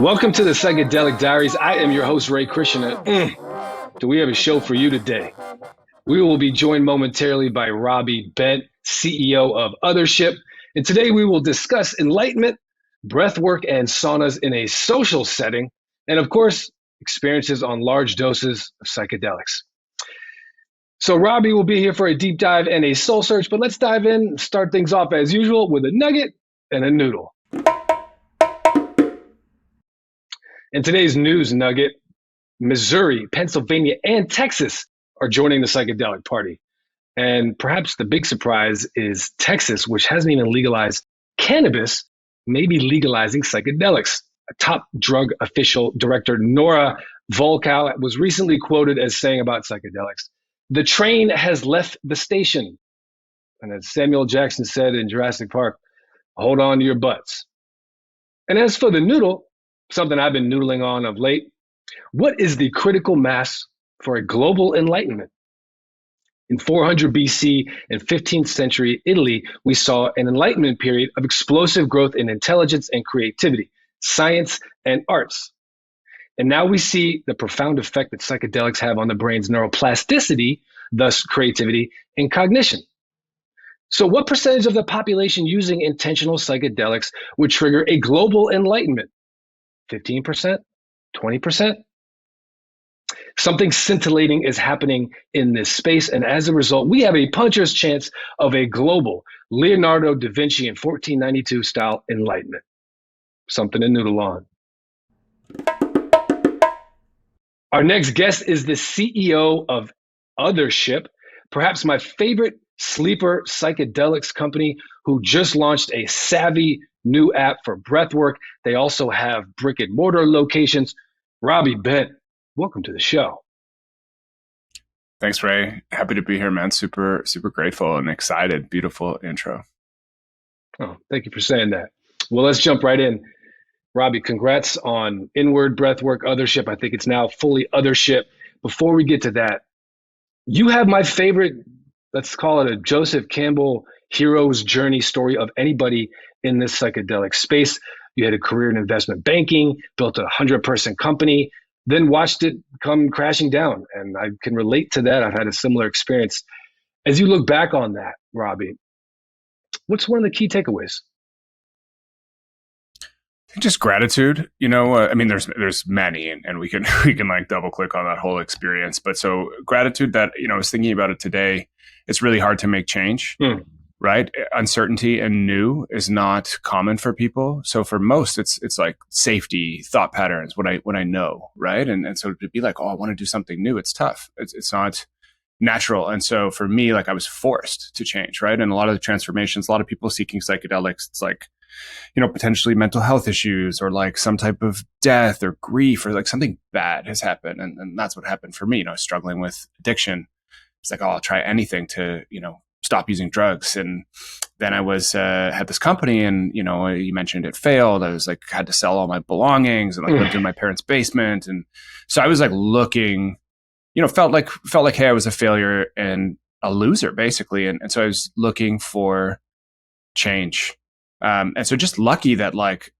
Welcome to the Psychedelic Diaries. I am your host, Ray Krishna. Do we have a show for you today? We will be joined momentarily by Robbie Bent, CEO of Othership. And today we will discuss enlightenment, breathwork, and saunas in a social setting. And of course, experiences on large doses of psychedelics. So Robbie will be here for a deep dive and a soul search, but let's dive in and start things off as usual with a nugget and a noodle. In today's news nugget, Missouri, Pennsylvania, and Texas are joining the psychedelic party. And perhaps the big surprise is Texas, which hasn't even legalized cannabis, may be legalizing psychedelics. A top drug official director, Nora Volkow, was recently quoted as saying about psychedelics, "The train has left the station." And as Samuel Jackson said in Jurassic Park, hold on to your butts. And as for the noodle, something I've been noodling on of late, what is the critical mass for a global enlightenment? In 400 BC and 15th century Italy, we saw an enlightenment period of explosive growth in intelligence and creativity, science and arts. And now we see the profound effect that psychedelics have on the brain's neuroplasticity, thus creativity and cognition. So what percentage of the population using intentional psychedelics would trigger a global enlightenment? 15%? 20%? Something scintillating is happening in this space, and as a result, we have a puncher's chance of a global Leonardo da Vinci in 1492 style enlightenment. Something to noodle on. Our next guest is the CEO of Othership, perhaps my favorite sleeper psychedelics company, who just launched a savvy new app for breathwork. They also have brick and mortar locations. Robbie Bent, welcome to the show. Thanks, Ray. Happy to be here, man. Super grateful and excited. Beautiful intro. Oh, thank you for saying that. Well, let's jump right in. Robbie, congrats on Inward Breathwork Othership. I think it's now fully Othership. Before we get to that, you have my favorite, let's call it a Joseph Campbell hero's journey story of anybody in this psychedelic space. You had a career in investment banking, built a 100-person company, then watched it come crashing down. And I can relate to that. I've had a similar experience. As you look back on that, Robbie, what's one of the key takeaways? Just gratitude, I mean, there's many, and we can like double click on that whole experience. But so gratitude that, I was thinking about it today. It's really hard to make change, right? Uncertainty and new is not common for people. So for most, it's like safety, thought patterns, what I know, right? And so to be like, oh, I want to do something new, it's tough. It's not natural. And so for me, like I was forced to change, right? And a lot of the transformations, a lot of people seeking psychedelics, it's like, potentially mental health issues or like some type of death or grief or like something bad has happened. And that's what happened for me, struggling with addiction. It's like, oh, I'll try anything to, stop using drugs. And then I was, had this company and, you mentioned it failed. I was like, had to sell all my belongings and like lived in my parents' basement. And so I was like looking, felt like, hey, I was a failure and a loser basically. And so I was looking for change. And so just lucky that like,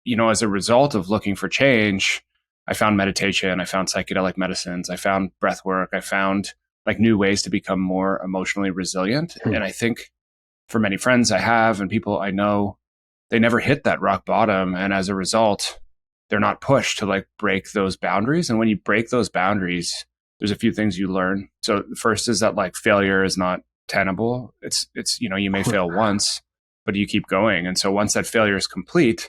as a result of looking for change, I found meditation, I found psychedelic medicines, I found breath work, I found like new ways to become more emotionally resilient. And I think for many friends I have and people I know, they never hit that rock bottom. And as a result, they're not pushed to like break those boundaries. And when you break those boundaries, there's a few things you learn. So the first is that like failure is not tenable. It's you may fail once, but you keep going. And so once that failure is complete,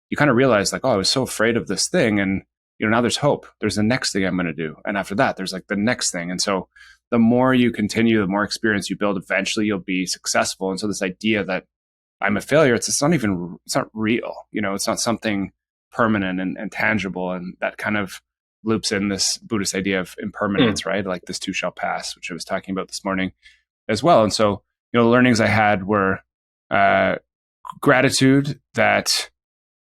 you kind of realize like, oh, I was so afraid of this thing. And, now there's hope. There's the next thing I'm going to do. And after that, there's like the next thing. And so the more you continue, the more experience you build, eventually you'll be successful. And so this idea that I'm a failure, it's not real. It's not something permanent and tangible. And that kind of loops in this Buddhist idea of impermanence, right? Like this too shall pass, which I was talking about this morning as well. And so, the learnings I had were gratitude that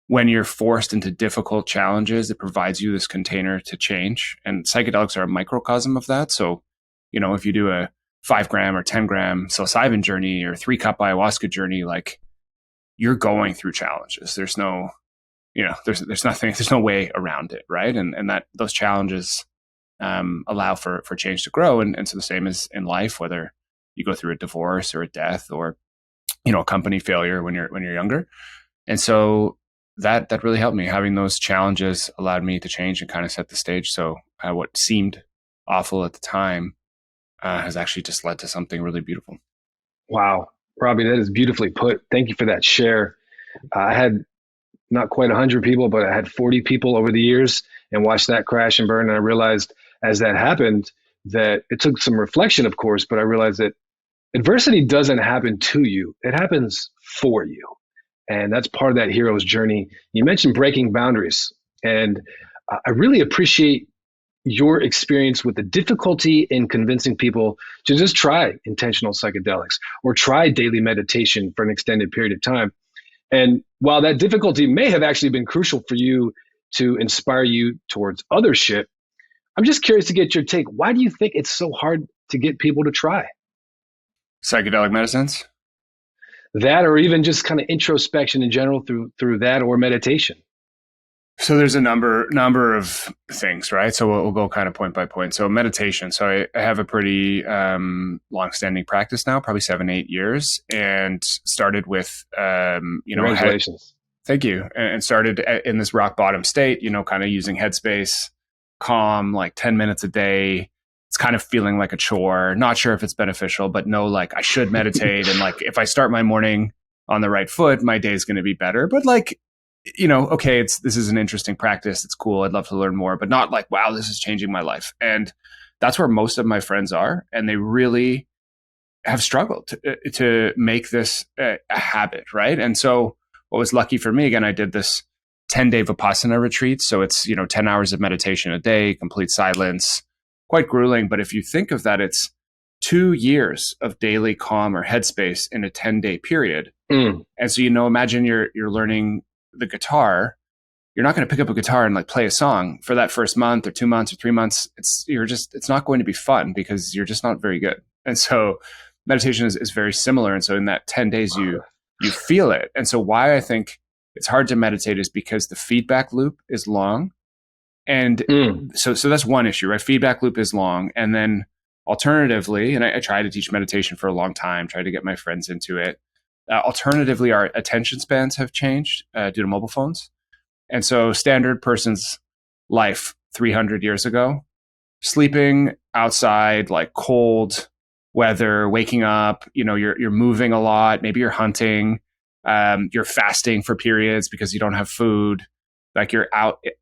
when you're forced into difficult challenges, it provides you this container to change. And psychedelics are a microcosm of that. So, if you do a 5 gram or 10 gram psilocybin journey or 3 cup ayahuasca journey, like you're going through challenges. There's no, there's no way around it. Right. And that those challenges allow for change to grow. And so the same as in life, whether you go through a divorce or a death or, a company failure when you're younger. And so that really helped me. Having those challenges allowed me to change and kind of set the stage. So what seemed awful at the time has actually just led to something really beautiful. Wow. Robbie, that is beautifully put. Thank you for that share. I had not quite 100 people, but I had 40 people over the years and watched that crash and burn. And I realized as that happened that it took some reflection, of course, but I realized that adversity doesn't happen to you. It happens for you. And that's part of that hero's journey. You mentioned breaking boundaries. And I really appreciate your experience with the difficulty in convincing people to just try intentional psychedelics or try daily meditation for an extended period of time. And while that difficulty may have actually been crucial for you to inspire you towards Othership, I'm just curious to get your take. Why do you think it's so hard to get people to try psychedelic medicines? That, or even just kind of introspection in general through that or meditation? So there's a number of things, right? So we'll go kind of point by point. So meditation. So I have a pretty long-standing practice now, probably 7-8 years, and started with Congratulations. Thank you. And started in this rock bottom state, kind of using Headspace, calm, like 10 minutes a day. It's kind of feeling like a chore. Not sure if it's beneficial, but know like I should meditate, and like if I start my morning on the right foot, my day is going to be better. But like, okay, this is an interesting practice. It's cool. I'd love to learn more, but not like, wow, this is changing my life. And that's where most of my friends are. And they really have struggled to make this a habit. Right. And so what was lucky for me, again, I did this 10-day Vipassana retreat. So it's, 10 hours of meditation a day, complete silence, quite grueling. But if you think of that, it's 2 years of daily calm or headspace in a 10-day period. And so, imagine you're learning the guitar. You're not going to pick up a guitar and like play a song for that first month or 2 months or 3 months. It's not going to be fun because you're just not very good. And so meditation is very similar. And so in that 10 days, you feel it. And so why I think it's hard to meditate is because the feedback loop is long. And so that's one issue, right? Feedback loop is long. And then alternatively, and I tried to teach meditation for a long time, tried to get my friends into it. Alternatively, our attention spans have changed due to mobile phones. And so standard person's life 300 years ago, sleeping outside, like cold weather, waking up, you're moving a lot. Maybe you're hunting, you're fasting for periods because you don't have food. Like you're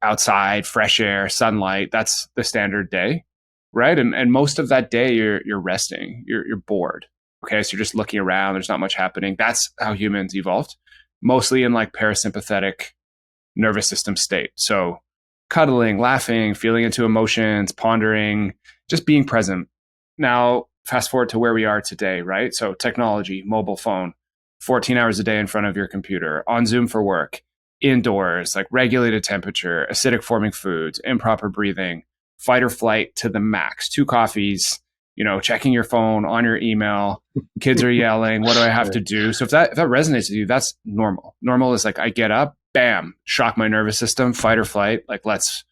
outside, fresh air, sunlight. That's the standard day, right? And most of that day you're resting, you're bored. Okay, so you're just looking around. There's not much happening. That's how humans evolved, mostly in like parasympathetic nervous system state. So cuddling, laughing, feeling into emotions, pondering, just being present. Now, fast forward to where we are today, right? So technology, mobile phone, 14 hours a day in front of your computer, on Zoom for work, indoors, like regulated temperature, acidic forming foods, improper breathing, fight or flight to the max, 2 coffees, checking your phone, on your email, kids are yelling, what do I have to do? So if that resonates with you, that's normal. Normal is like, I get up, bam, shock my nervous system, fight or flight, like let's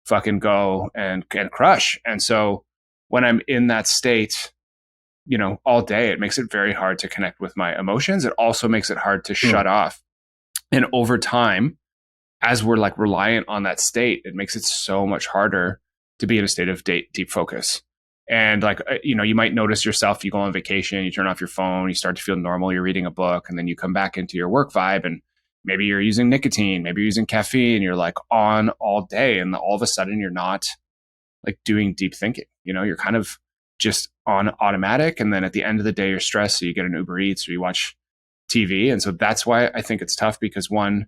fucking go and crush. And so when I'm in that state, all day, it makes it very hard to connect with my emotions. It also makes it hard to shut off. And over time, as we're like reliant on that state, it makes it so much harder to be in a state of deep focus. And like, you might notice yourself, you go on vacation, you turn off your phone, you start to feel normal, you're reading a book, and then you come back into your work vibe, and maybe you're using nicotine, maybe you're using caffeine, you're like on all day, and all of a sudden you're not like doing deep thinking. You're kind of just on automatic. And then at the end of the day, you're stressed. So you get an Uber Eats or you watch TV. And so that's why I think it's tough, because one,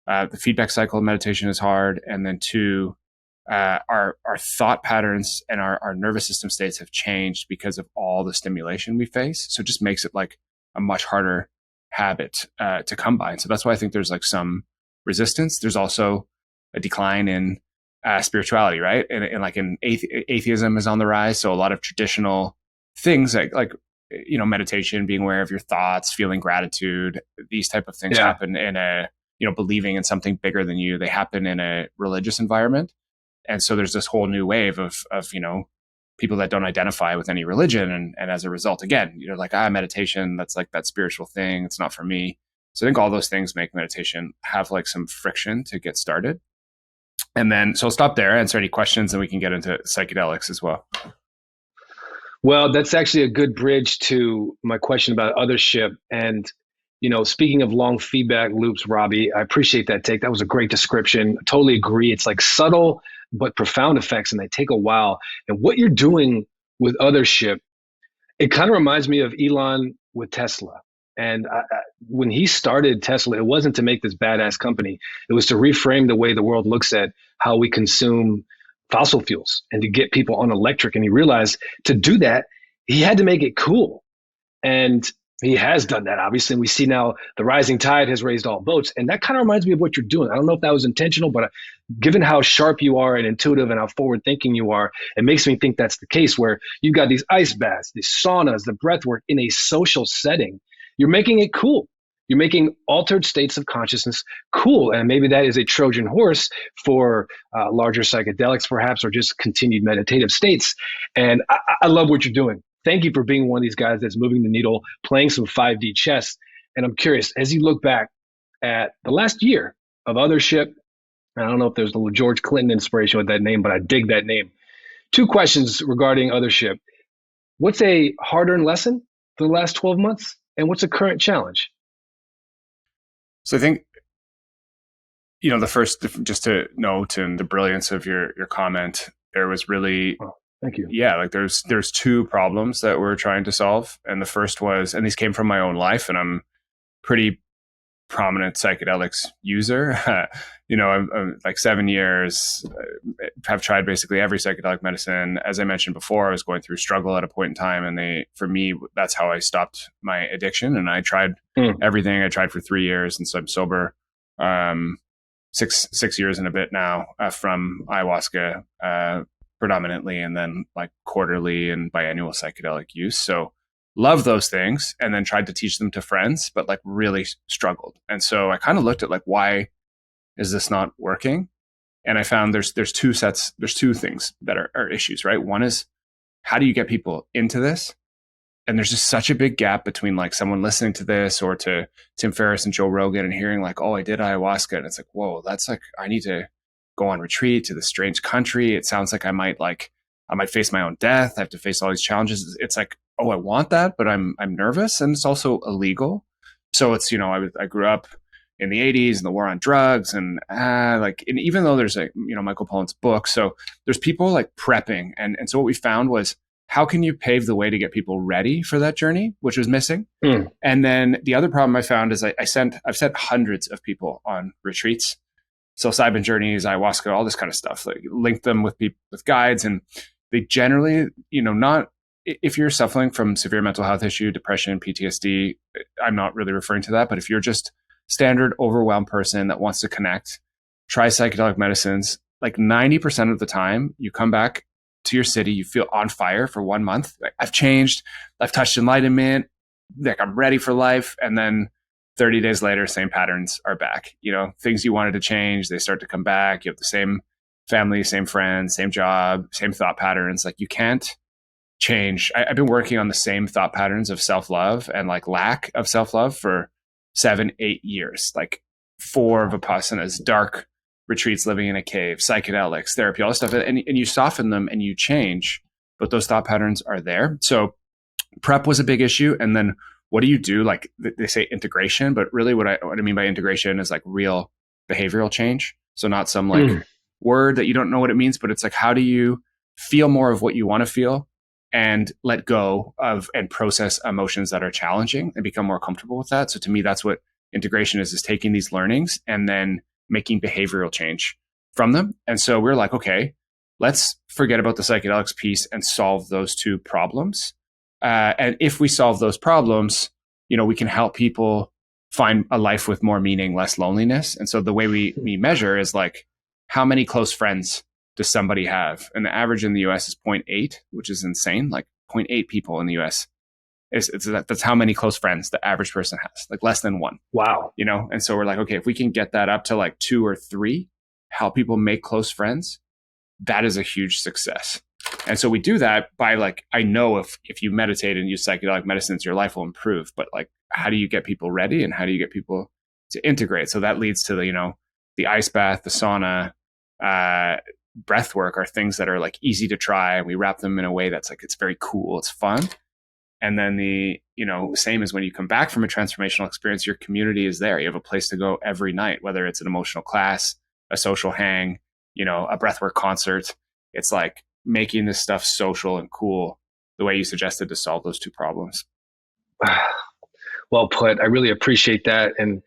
the feedback cycle of meditation is hard. And then two, our thought patterns and our nervous system states have changed because of all the stimulation we face. So it just makes it like a much harder habit to come by. And so that's why I think there's like some resistance. There's also a decline in spirituality, right? And like atheism is on the rise. So a lot of traditional things like meditation, being aware of your thoughts, feeling gratitude, these type of things happen in a, believing in something bigger than you. They happen in a religious environment. And so there's this whole new wave of people that don't identify with any religion. And as a result, again, you're like, meditation, that's like that spiritual thing. It's not for me. So I think all those things make meditation have like some friction to get started. And then, so I'll stop there, answer any questions, and we can get into psychedelics as well. Well, that's actually a good bridge to my question about Othership. And, speaking of long feedback loops, Robbie, I appreciate that take. That was a great description. I totally agree. It's like subtle but profound effects, and they take a while. And what you're doing with Othership, it kind of reminds me of Elon with Tesla. And when he started Tesla, it wasn't to make this badass company. It was to reframe the way the world looks at how we consume fossil fuels and to get people on electric. And he realized to do that, he had to make it cool. And he has done that, obviously. And we see now the rising tide has raised all boats. And that kind of reminds me of what you're doing. I don't know if that was intentional, but given how sharp you are and intuitive and how forward thinking you are, it makes me think that's the case, where you've got these ice baths, these saunas, the breath work in a social setting. You're making it cool. You're making altered states of consciousness cool. And maybe that is a Trojan horse for larger psychedelics, perhaps, or just continued meditative states. And I love what you're doing. Thank you for being one of these guys that's moving the needle, playing some 5D chess. And I'm curious, as you look back at the last year of Othership, I don't know if there's the George Clinton inspiration with that name, but I dig that name. 2 questions regarding Othership. What's a hard-earned lesson for the last 12 months? And what's a current challenge? So I think, the first, just to note, and the brilliance of your comment, there was really, thank you. Yeah, like there's 2 problems that we're trying to solve. And the first was, and these came from my own life, and I'm pretty prominent psychedelics user. I'm like 7 years, have tried basically every psychedelic medicine. As I mentioned before, I was going through struggle at a point in time, and for me, that's how I stopped my addiction. And I tried everything. I tried for 3 years, and so I'm sober 6 years and a bit now from ayahuasca predominantly, and then like quarterly and biannual psychedelic use. So love those things, and then tried to teach them to friends, but like really struggled. And so I kind of looked at like, why is this not working? And I found there's 2 things that are issues, right? One is, how do you get people into this? And there's just such a big gap between like someone listening to this or to Tim Ferriss and Joe Rogan and hearing like, oh, I did ayahuasca. And it's like, whoa, that's like, I need to go on retreat to this strange country. It sounds like I might face my own death. I have to face all these challenges. It's like, oh, I want that, but I'm nervous, and it's also illegal. So it's, I grew up in the 80s and the war on drugs, and and even though there's Michael Pollan's book, so there's people like prepping. And so what we found was, how can you pave the way to get people ready for that journey, which was missing. And then the other problem I found is I've sent hundreds of people on retreats, psilocybin journeys, ayahuasca, all this kind of stuff, like link them with people, with guides. And they generally, not, if you're suffering from severe mental health issue, depression, PTSD, I'm not really referring to that, but if you're just standard overwhelmed person that wants to connect, try psychedelic medicines. Like 90% of the time you come back to your city, you feel on fire for 1 month. Like, I've changed, I've touched enlightenment, like I'm ready for life. And then 30 days later, same patterns are back. Things you wanted to change, they start to come back. You have the same family, same friends, same job, same thought patterns. Like, you can't change. I've been working on the same thought patterns of self-love and like lack of self-love for 7-8 years, like 4 Vipassanas, dark retreats, living in a cave, psychedelics, therapy, all this stuff. And you soften them and you change, but those thought patterns are there. So prep was a big issue. And then what do you do? Like they say integration, but really what I mean by integration is like real behavioral change. So not some like word that you don't know what it means, but it's like, how do you feel more of what you want to feel and let go of and process emotions that are challenging and become more comfortable with that? So to me, that's what integration is taking these learnings and then making behavioral change from them. And so we're like, okay, let's forget about the psychedelics piece and solve those 2 problems. And if we solve those problems, we can help people find a life with more meaning, less loneliness. And so the way we measure is like, how many close friends does somebody have? And the average in the US is 0.8, which is insane. Like 0.8 people in the US. That's how many close friends the average person has, like less than one. Wow. You know? And so we're like, okay, if we can get that up to like 2 or 3, how people make close friends, that is a huge success. And so we do that by like, I know if you meditate and use psychedelic medicines, your life will improve. But like, how do you get people ready and how do you get people to integrate? So that leads to the, you know, the ice bath, the sauna, breath work are things that are like easy to try. We wrap them in a way that's like, it's very cool, it's fun. And then the, you know, same as when you come back from a transformational experience, your community is there. You have a place to go every night, whether it's an emotional class, a social hang, you know, a breathwork concert. It's like making this stuff social and cool the way you suggested to solve those 2 problems. Well put. I really appreciate that. And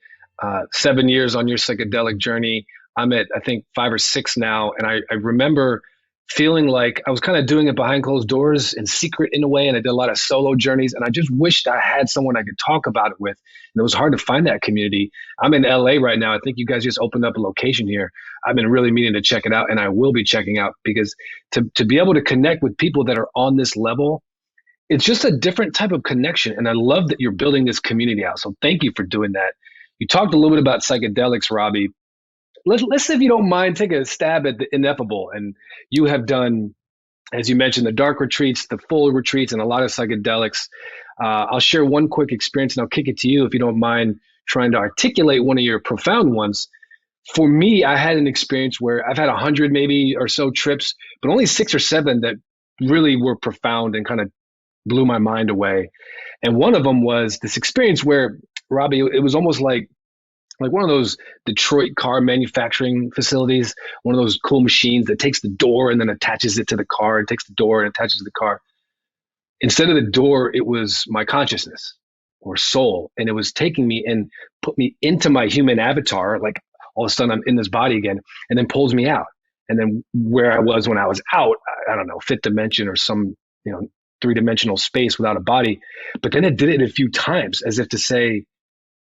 7 years on your psychedelic journey, I'm at, I think, 5 or 6 now. And I remember feeling like I was kind of doing it behind closed doors in secret in a way. And I did a lot of solo journeys. And I just wished I had someone I could talk about it with. And it was hard to find that community. I'm in LA right now. I think you guys just opened up a location here. I've been really meaning to check it out. And I will be checking out, because to be able to connect with people that are on this level, it's just a different type of connection. And I love that you're building this community out. So thank you for doing that. You talked a little bit about psychedelics, Robbie. Let's, if you don't mind, take a stab at the ineffable. And you have done, as you mentioned, the dark retreats, the full retreats, and a lot of psychedelics. I'll share one quick experience and I'll kick it to you if you don't mind trying to articulate one of your profound ones. For me, I had an experience where I've had 100 maybe or so trips, but only 6 or 7 that really were profound and kind of blew my mind away. And one of them was this experience where, Robbie, it was almost like one of those Detroit car manufacturing facilities, one of those cool machines that takes the door and then attaches it to the car, and takes the door and attaches to the car. Instead of the door, it was my consciousness or soul. And it was taking me and put me into my human avatar. Like all of a sudden I'm in this body again, and then pulls me out. And then where I was when I was out, I don't know, 5th dimension or some, you know, 3-dimensional space without a body. But then it did it a few times as if to say,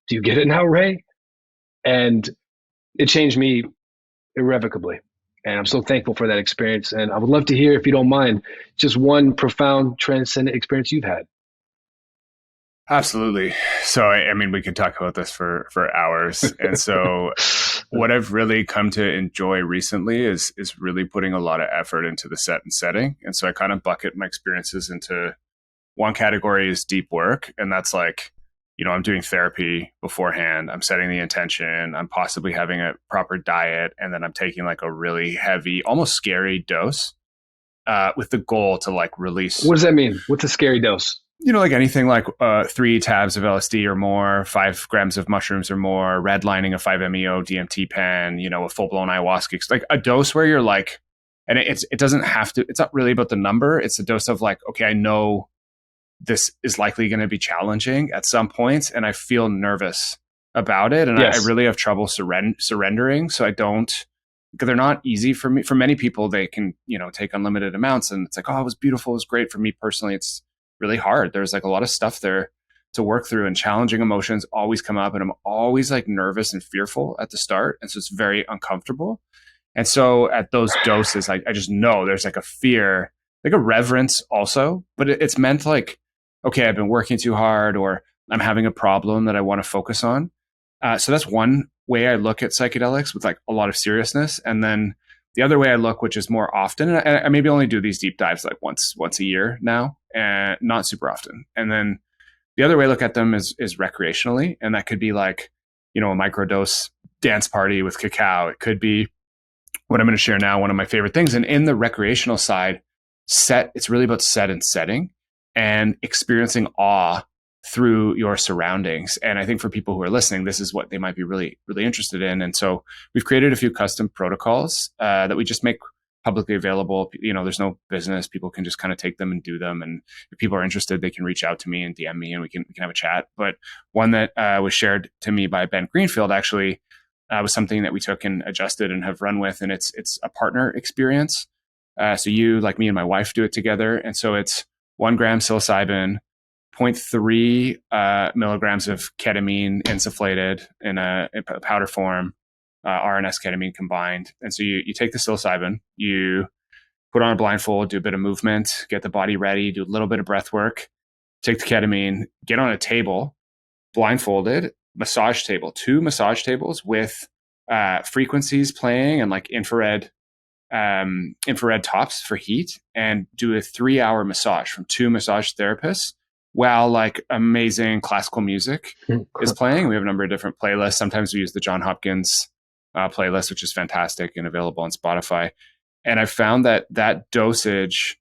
do you get it now, Ray? And it changed me irrevocably. And I'm so thankful for that experience. And I would love to hear, if you don't mind, just one profound transcendent experience you've had. Absolutely. So, I mean, we could talk about this for hours. And so what I've really come to enjoy recently is really putting a lot of effort into the set and setting. And so I kind of bucket my experiences into one category is deep work. And that's like, you know, I'm doing therapy beforehand. I'm setting the intention. I'm possibly having a proper diet. And then I'm taking like a really heavy, almost scary dose with the goal to like release. What does that mean? What's a scary dose? You know, like anything like 3 tabs of LSD or more, 5 grams of mushrooms or more, redlining a 5-MeO DMT pen, you know, a full-blown ayahuasca. Like a dose where you're like, and it doesn't have to, it's not really about the number. It's a dose of like, okay, I know this is likely going to be challenging at some points, and I feel nervous about it. And yes. I really have trouble surrendering. So I don't, because they're not easy for me. For many people, they can, you know, take unlimited amounts and it's like, oh, it was beautiful. It was great. For me personally, it's really hard. There's like a lot of stuff there to work through, and challenging emotions always come up, and I'm always like nervous and fearful at the start. And so it's very uncomfortable. And so at those doses, I just know there's like a fear, like a reverence also, but it's meant like, okay, I've been working too hard, or I'm having a problem that I want to focus on. So that's one way I look at psychedelics, with like a lot of seriousness. And then the other way I look, which is more often, and I maybe only do these deep dives like once a year now, and not super often. And then the other way I look at them is recreationally. And that could be like, you know, a microdose dance party with cacao. It could be what I'm going to share now, one of my favorite things. And in the recreational side, it's really about set and setting and experiencing awe through your surroundings. And I think for people who are listening, this is what they might be really, really interested in. And so we've created a few custom protocols that we just make publicly available. You know, there's no business. People can just kind of take them and do them. And if people are interested, they can reach out to me and DM me, and we can have a chat. But one that was shared to me by Ben Greenfield actually was something that we took and adjusted and have run with. And it's a partner experience. So you, like me and my wife, do it together. And so it's 1 gram psilocybin, 0.3 milligrams of ketamine insufflated in a powder form, RNS ketamine combined. And so you take the psilocybin, you put on a blindfold, do a bit of movement, get the body ready, do a little bit of breath work, take the ketamine, get on a table, blindfolded, massage table, 2 massage tables with frequencies playing and like infrared tops for heat, and do a 3-hour massage from 2 massage therapists while like amazing classical music is playing. We have a number of different playlists. Sometimes we use the John Hopkins playlist, which is fantastic and available on Spotify. And I found that dosage,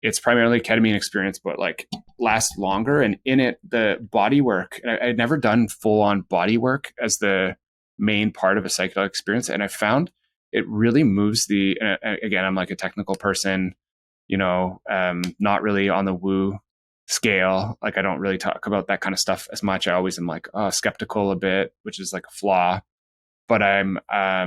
it's primarily ketamine experience, but like lasts longer. And in it, the body work, I had never done full on body work as the main part of a psychedelic experience. And I found it really moves again, I'm like a technical person, not really on the woo scale. Like I don't really talk about that kind of stuff as much. I always am like skeptical a bit, which is like a flaw. But I'm, I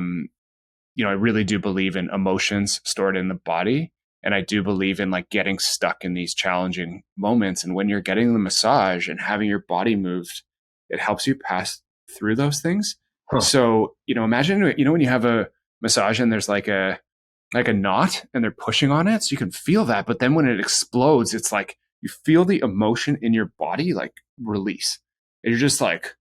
really do believe in emotions stored in the body. And I do believe in like getting stuck in these challenging moments. And when you're getting the massage and having your body moved, it helps you pass through those things. Huh. So, imagine, when you have a massage and there's like a knot and they're pushing on it, so you can feel that. But then when it explodes, it's like you feel the emotion in your body like release. And you're just like,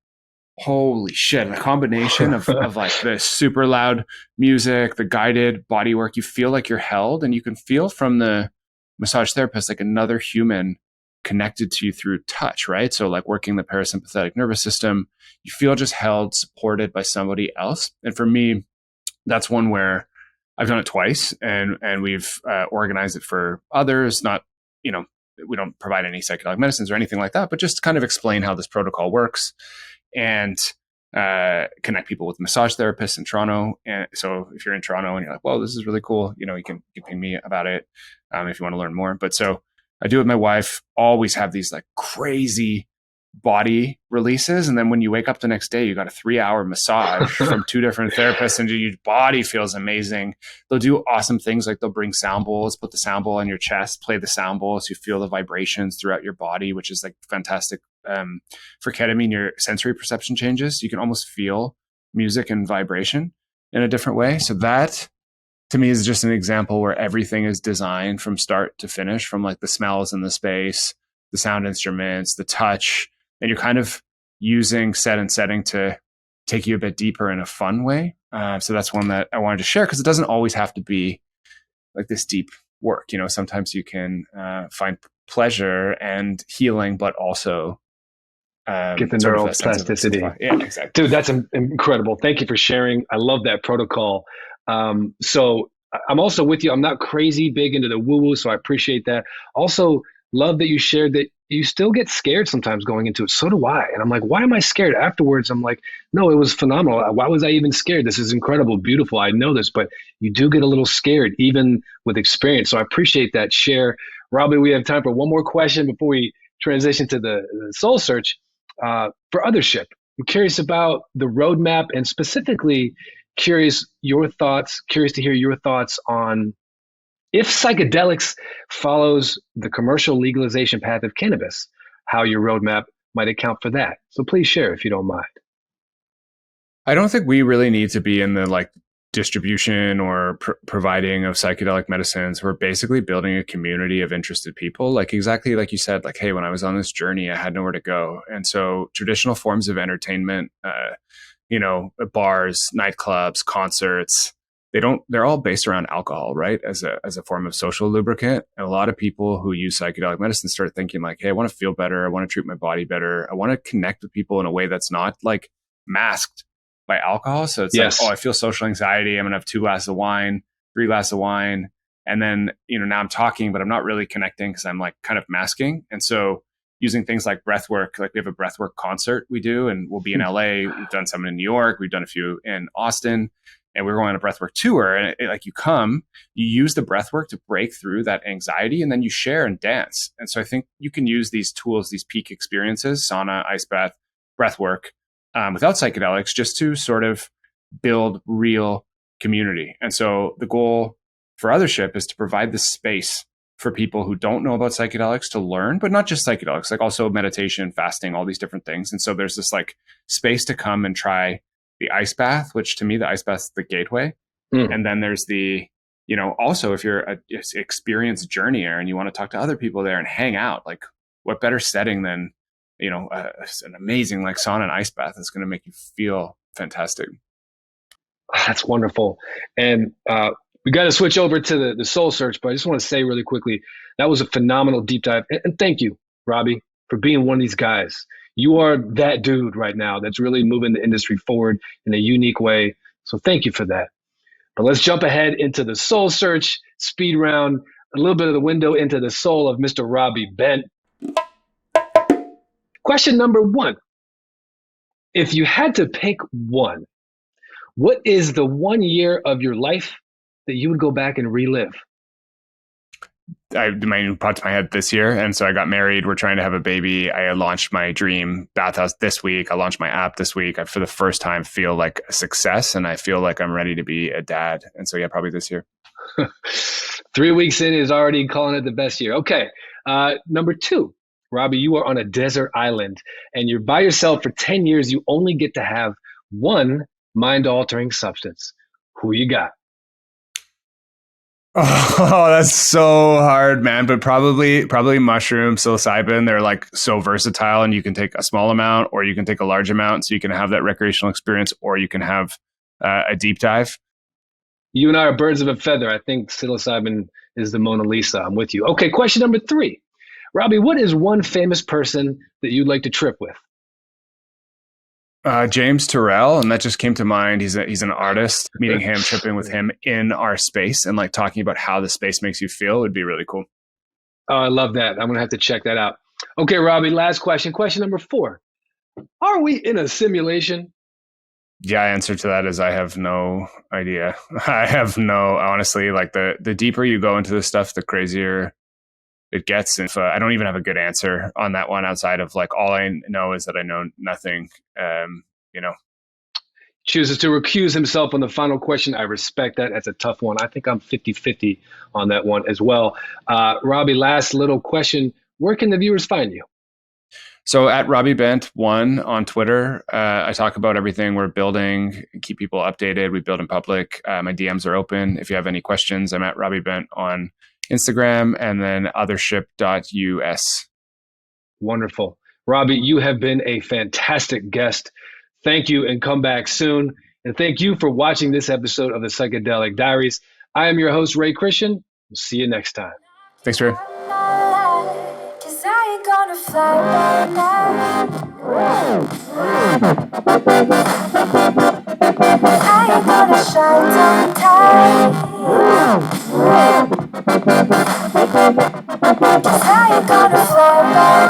holy shit. And the combination of like the super loud music, the guided body work, you feel like you're held, and you can feel from the massage therapist like another human connected to you through touch, right? So like working the parasympathetic nervous system, you feel just held, supported by somebody else. And for me, that's one where I've done it twice, and we've organized it for others. Not, we don't provide any psychedelic medicines or anything like that, but just kind of explain how this protocol works and connect people with massage therapists in Toronto. And so if you're in Toronto and you're like, well, this is really cool, you can ping me about it if you want to learn more. But so I do it with my wife, always have these like crazy body releases. And then when you wake up the next day, you got a 3-hour massage from 2 different therapists, and your body feels amazing. They'll do awesome things, like they'll bring sound bowls, put the sound bowl on your chest, play the sound bowl so you feel the vibrations throughout your body, which is like fantastic. For ketamine, your sensory perception changes. You can almost feel music and vibration in a different way. So that to me is just an example where everything is designed from start to finish, from like the smells in the space, the sound instruments, the touch, and you're kind of using set and setting to take you a bit deeper in a fun way. So that's one that I wanted to share, because it doesn't always have to be like this deep work. Sometimes you can find pleasure and healing, but also get the neuroplasticity. Yeah, exactly. Dude, that's incredible. Thank you for sharing. I love that protocol. So I'm also with you. I'm not crazy big into the woo-woo, so I appreciate that. Also, love that you shared that you still get scared sometimes going into it. So do I. And I'm like, why am I scared? Afterwards, I'm like, no, it was phenomenal. Why was I even scared? This is incredible, beautiful. I know this, but you do get a little scared even with experience. So I appreciate that share. Robbie, we have time for one more question before we transition to the soul search. For Othership, I'm curious about the roadmap, and specifically curious to hear your thoughts on if psychedelics follows the commercial legalization path of cannabis, how your roadmap might account for that. So please share if you don't mind. I don't think we really need to be in the like distribution or providing of psychedelic medicines. We're basically building a community of interested people. Like exactly like you said, like, hey, when I was on this journey, I had nowhere to go. And so traditional forms of entertainment, bars, nightclubs, concerts, they're all based around alcohol, right? As a form of social lubricant. And a lot of people who use psychedelic medicine start thinking like, hey, I want to feel better. I want to treat my body better. I want to connect with people in a way that's not like masked by alcohol. So it's like, I feel social anxiety. I'm going to have 2 glasses of wine, 3 glasses of wine. And then, now I'm talking, but I'm not really connecting because I'm like kind of masking. And so using things like breath work, like we have a breath work concert we do, and we'll be in LA. We've done some in New York. We've done a few in Austin. And we're going on a breathwork tour, and like you use the breathwork to break through that anxiety, and then you share and dance. And so I think you can use these tools, these peak experiences, sauna, ice bath, breathwork, without psychedelics, just to sort of build real community. And so the goal for Othership is to provide this space for people who don't know about psychedelics to learn, but not just psychedelics, like also meditation, fasting, all these different things. And so there's this like space to come and try the ice bath, which to me, the ice bath is the gateway. And then there's the Also if you're an experienced journeyer and you want to talk to other people there and hang out, like what better setting than, an amazing like sauna and ice bath that's going to make you feel fantastic. That's wonderful. And we got to switch over to the soul search, but I just want to say really quickly, that was a phenomenal deep dive. And thank you, Robbie, for being one of these guys. You are that dude right now that's really moving the industry forward in a unique way. So thank you for that. But let's jump ahead into the soul search speed round, a little bit of the window into the soul of Mr. Robbie Bent. Question number 1. If you had to pick one, what is the 1 year of your life that you would go back and relive? My popped to my head this year, and so I got married. We're trying to have a baby. I launched my dream bathhouse this week. I launched my app this week. I, for the first time, feel like a success, and I feel like I'm ready to be a dad. And so, yeah, probably this year. 3 weeks in is already calling it the best year. Okay, number 2, Robbie, you are on a desert island, and you're by yourself for 10 years. You only get to have one mind-altering substance. Who you got? Oh, that's so hard, man. But probably mushroom, psilocybin. They're like so versatile, and you can take a small amount or you can take a large amount. So you can have that recreational experience, or you can have a deep dive. You and I are birds of a feather. I think psilocybin is the Mona Lisa. I'm with you. Okay, question number 3. Robbie, what is one famous person that you'd like to trip with? James Turrell, and that just came to mind. He's an artist. Meeting him, tripping with him in our space, and like talking about how the space makes you feel would be really cool. Oh, I love that. I'm gonna have to check that out. Okay, Robbie, last question. Question number 4. Are we in a simulation? Yeah, answer to that is I have no idea. Honestly, like the deeper you go into this stuff, the crazier it gets. And I don't even have a good answer on that one outside of like, all I know is that I know nothing, Chooses to recuse himself on the final question. I respect that. That's a tough one. I think I'm 50-50 on that one as well. Robbie, last little question. Where can the viewers find you? So at Robbie Bent 1 on Twitter, I talk about everything we're building, keep people updated. We build in public. My DMs are open. If you have any questions, I'm at Robbie Bent on Instagram, and then othership.us. Wonderful. Robbie, you have been a fantastic guest. Thank you, and come back soon. And thank you for watching this episode of the Psychedelic Diaries. I am your host, Ray Christian. We'll see you next time. Thanks, Ray. Cause I ain't gonna fly by